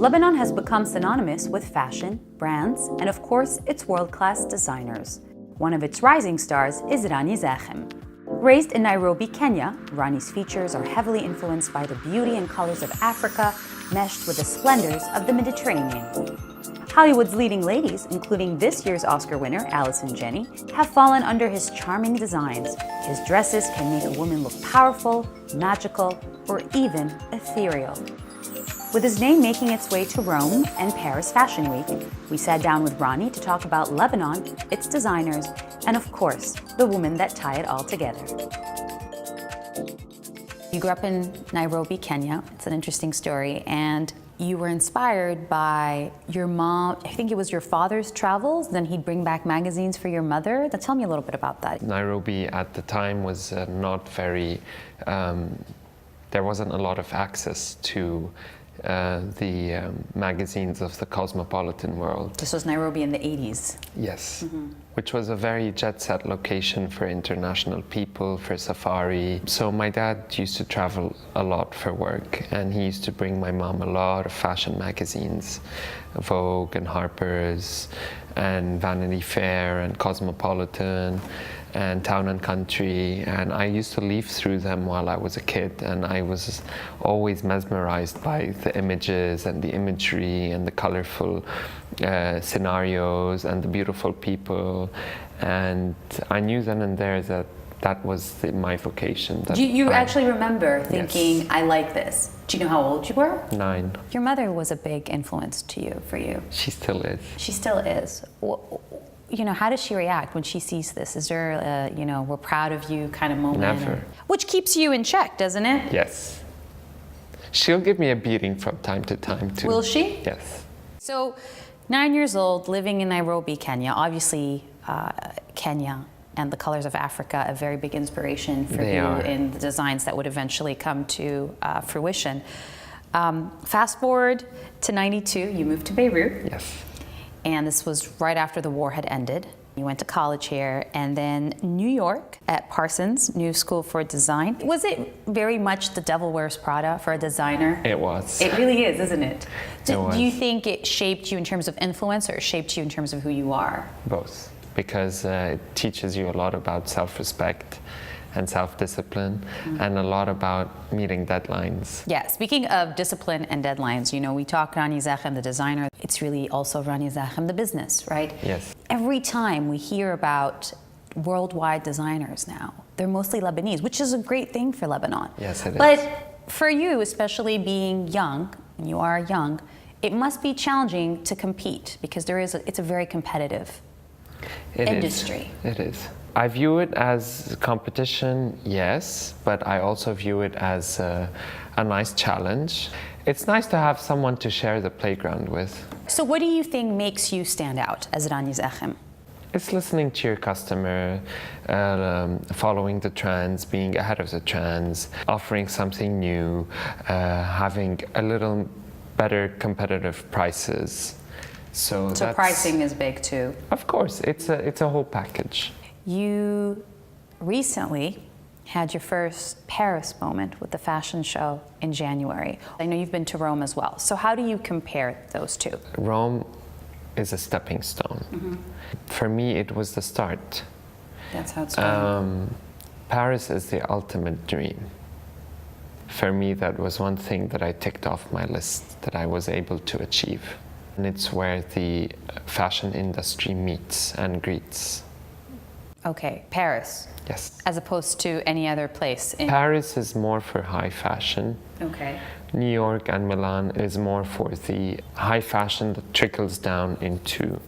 Lebanon has become synonymous with fashion, brands, and of course, its world-class designers. One of its rising stars is Rani Zakhem. Raised in Nairobi, Kenya, Rani's features are heavily influenced by the beauty and colors of Africa, meshed with the splendors of the Mediterranean. Hollywood's leading ladies, including this year's Oscar winner, Allison Janney, have fallen under his charming designs. His dresses can make a woman look powerful, magical, or even ethereal. With his name making its way to Rome and Paris Fashion Week, we sat down with Rani to talk about Lebanon, its designers, and of course, the women that tie it all together. You grew up in Nairobi, Kenya. It's an interesting story. And you were inspired by your mom, I think it was your father's travels, then he'd bring back magazines for your mother. Tell me a little bit about that. Nairobi at the time was not very, there wasn't a lot of access to the magazines of the cosmopolitan world. This was Nairobi in the 80s. Yes, which was a very jet-set location for international people, for safari. So my dad used to travel a lot for work, and he used to bring my mom a lot of fashion magazines, Vogue and Harper's, and Vanity Fair and Cosmopolitan, and Town and Country, and I used to leaf through them while I was a kid, and I was always mesmerized by the images and the imagery and the colorful scenarios and the beautiful people, and I knew then and there that that was my vocation. You actually remember thinking, yes, I like this. Do you know how old you were? 9. Your mother was a big influence for you. She still is. She still is. You know, how does she react when she sees this? Is there a, we're proud of you kind of moment? Never. Which keeps you in check, doesn't it? Yes. She'll give me a beating from time to time, too. Will she? Yes. So, 9 years old, living in Nairobi, Kenya. Obviously, Kenya and the colors of Africa, a very big inspiration for you in the designs that would eventually come to fruition. Fast forward to 92, you moved to Beirut. Yes. And this was right after the war had ended. You went to college here, and then New York at Parsons New School for Design. Was it very much the devil wears Prada for a designer? It was. It really is, isn't it? Do you think it shaped you in terms of influence, or it shaped you in terms of who you are? Both, because it teaches you a lot about self-respect and self-discipline, and a lot about meeting deadlines. Yeah, speaking of discipline and deadlines, we talk Rani Zakhem, the designer. It's really also Rani Zakhem, the business, right? Yes. Every time we hear about worldwide designers now, they're mostly Lebanese, which is a great thing for Lebanon. Yes, it is. But for you, especially being young, and you are young, it must be challenging to compete because it's a very competitive industry. It is. I view it as competition, yes, but I also view it as a nice challenge. It's nice to have someone to share the playground with. So what do you think makes you stand out as Rani Zakhem? It's listening to your customer, following the trends, being ahead of the trends, offering something new, having a little better competitive prices. So pricing is big too. Of course, it's a whole package. You recently had your first Paris moment with the fashion show in January. I know you've been to Rome as well. So how do you compare those two? Rome is a stepping stone. For me, it was the start. That's how it's going. Paris is the ultimate dream. For me, that was one thing that I ticked off my list that I was able to achieve. And it's where the fashion industry meets and greets. Okay, Paris. Yes. As opposed to any other place. Paris is more for high fashion. Okay. New York and Milan is more for the high fashion that trickles down into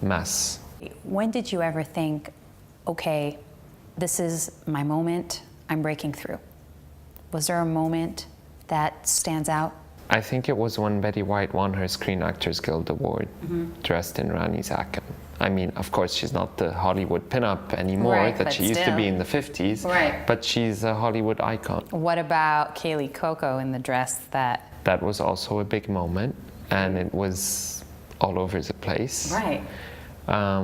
mass. When did you ever think, okay, this is my moment, I'm breaking through? Was there a moment that stands out? I think it was when Betty White won her Screen Actors Guild Award, dressed in Rani Zakhem. I mean, of course, she's not the Hollywood pinup anymore that she used to be in the 50s, but she's a Hollywood icon. What about Kaylee Coco in the dress that... That was also a big moment, and it was all over the place. Right.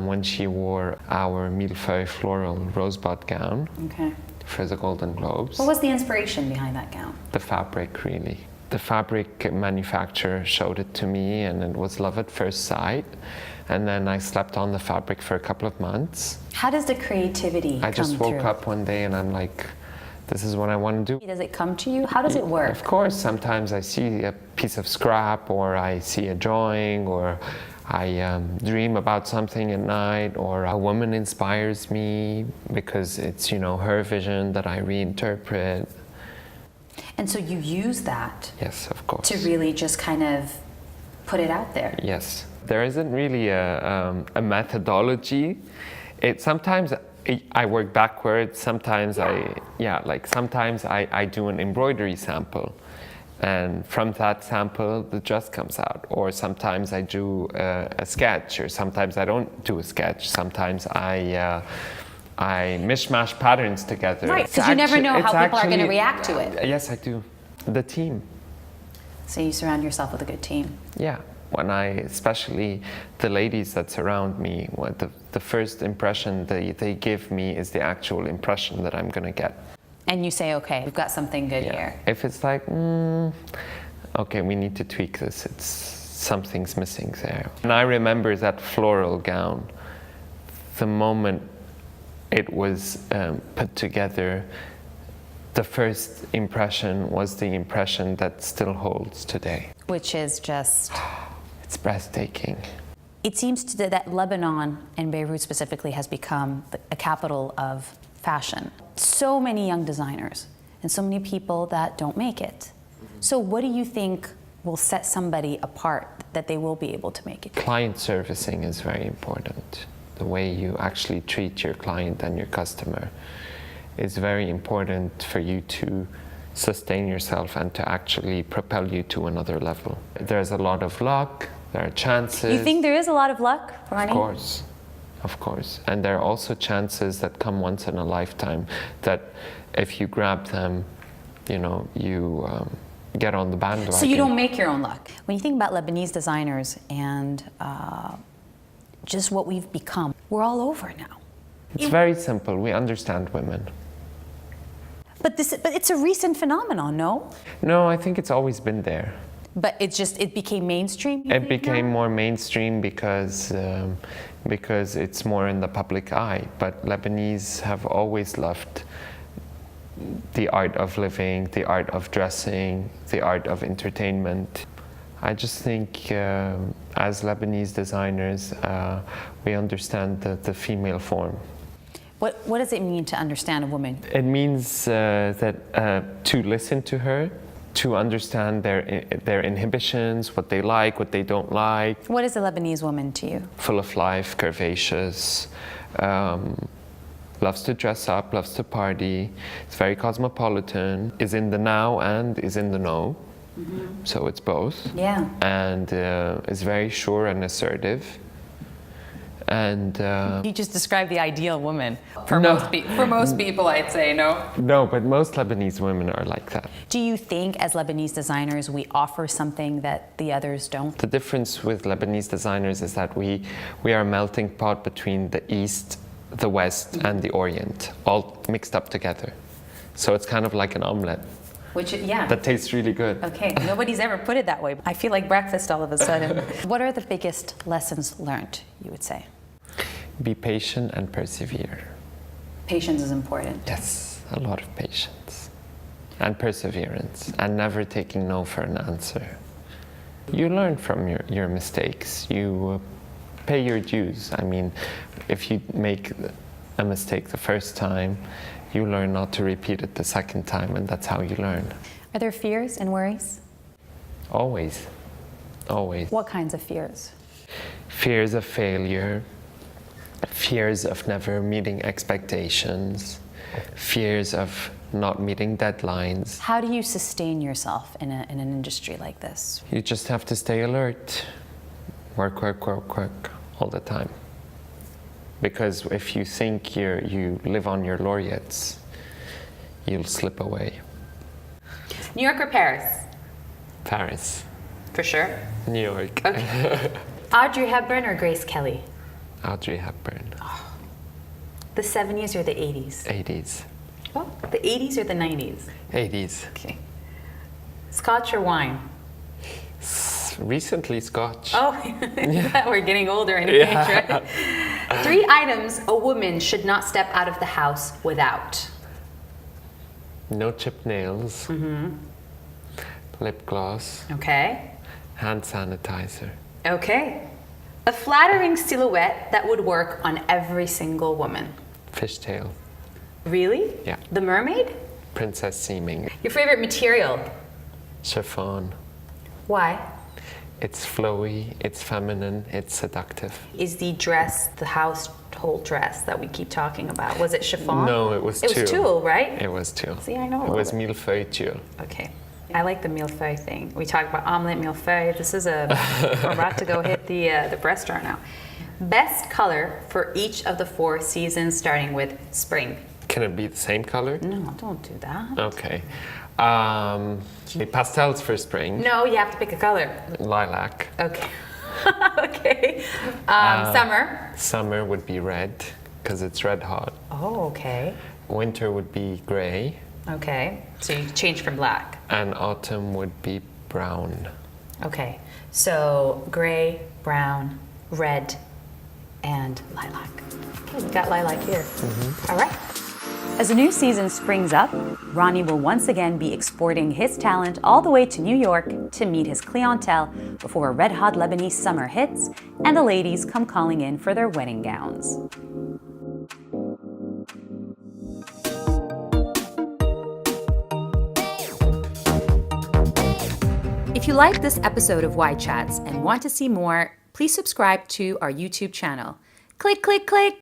When she wore our millefeuille floral rosebud gown okay. for the Golden Globes. What was the inspiration behind that gown? The fabric, really. The fabric manufacturer showed it to me, and it was love at first sight. And then I slept on the fabric for a couple of months. How does the creativity I just come woke through? up one day and I'm like, this is what I want to do. Does it come to you? How does it work? Of course, sometimes I see a piece of scrap, or I see a drawing, or I dream about something at night, or a woman inspires me because it's, you know, her vision that I reinterpret. And so you use that Yes, of course. to really just kind of put it out there. Yes. There isn't really a methodology. Sometimes I work backwards. Sometimes sometimes I do an embroidery sample, and from that sample the dress comes out. Or sometimes I do a sketch, or sometimes I don't do a sketch. Sometimes I mishmash patterns together. Right, because you never know how people are going to react to it. Yes, I do. The team. So you surround yourself with a good team. Yeah. Especially the ladies that surround me, the first impression they give me is the actual impression that I'm going to get. And you say, okay, we've got something good here. If it's like, okay, we need to tweak this, something's missing there. And I remember that floral gown, the moment it was put together, the first impression was the impression that still holds today. Which is just... It's breathtaking. It seems that Lebanon, and Beirut specifically, has become a capital of fashion. So many young designers and so many people that don't make it. So what do you think will set somebody apart that they will be able to make it? Client servicing is very important. The way you actually treat your client and your customer is very important for you to sustain yourself and to actually propel you to another level. There's a lot of luck, there are chances. You think there is a lot of luck, Rani? Of course. And there are also chances that come once in a lifetime that if you grab them, you know, you get on the bandwagon. So you don't make your own luck. When you think about Lebanese designers and just what we've become, we're all over now. It's very simple. We understand women. But it's a recent phenomenon, no? No, I think it's always been there. But it became mainstream? It became more mainstream because it's more in the public eye. But Lebanese have always loved the art of living, the art of dressing, the art of entertainment. I just think as Lebanese designers, we understand the female form. What does it mean to understand a woman? It means that to listen to her, to understand their inhibitions, what they like, what they don't like. What is a Lebanese woman to you? Full of life, curvaceous, loves to dress up, loves to party. It's very cosmopolitan, is in the now and is in the know. Mm-hmm. So it's both. Yeah. And is very sure and assertive. And you just described the ideal woman for most people, I'd say, no? No, but most Lebanese women are like that. Do you think as Lebanese designers we offer something that the others don't? The difference with Lebanese designers is that we are a melting pot between the East, the West, and the Orient, all mixed up together. So it's kind of like an omelette. That tastes really good. Okay, nobody's ever put it that way. I feel like breakfast all of a sudden. What are the biggest lessons learned, you would say? Be patient and persevere. Patience is important. Yes, a lot of patience. And perseverance. And never taking no for an answer. You learn from your mistakes. You pay your dues. I mean, if you make a mistake the first time, you learn not to repeat it the second time, and that's how you learn. Are there fears and worries? Always. Always. What kinds of fears? Fears of failure, fears of never meeting expectations, fears of not meeting deadlines. How do you sustain yourself in an industry like this? You just have to stay alert. Work all the time. Because if you think you live on your laureates, you'll slip away. New York or Paris? Paris. For sure? New York. Okay. Audrey Hepburn or Grace Kelly? Audrey Hepburn. Oh. The 70s or the 80s? 80s. Oh, the 80s or the 90s? 80s. Okay. Scotch or wine? Recently Scotch. Oh, we're getting older in age, right? 3 items a woman should not step out of the house without. No chipped nails. Lip gloss. Okay. Hand sanitizer. Okay. A flattering silhouette that would work on every single woman. Fishtail. Really? Yeah. The mermaid? Princess seeming. Your favorite material? Chiffon. Why? It's flowy, it's feminine, it's seductive. Is the dress the household dress that we keep talking about? Was it chiffon? No, it was tulle. It was tulle, right? It was tulle. See, I know a It was little millefeuille tulle. Okay. I like the millefeuille thing. We talk about omelette, millefeuille. This is we're about to go hit the restaurant now. Best color for each of the 4 seasons, starting with spring. Can it be the same color? No, don't do that. Okay. Pastels for spring. No, you have to pick a color. Lilac. Okay. Okay. Summer. Summer would be red, because it's red hot. Oh, okay. Winter would be gray. Okay. So you change from black. And autumn would be brown. Okay. So gray, brown, red, and lilac. Okay, we got lilac here. All right. As a new season springs up, Rani will once again be exporting his talent all the way to New York to meet his clientele before a red-hot Lebanese summer hits and the ladies come calling in for their wedding gowns. If you like this episode of Why Chats and want to see more, please subscribe to our YouTube channel. Click, click, click!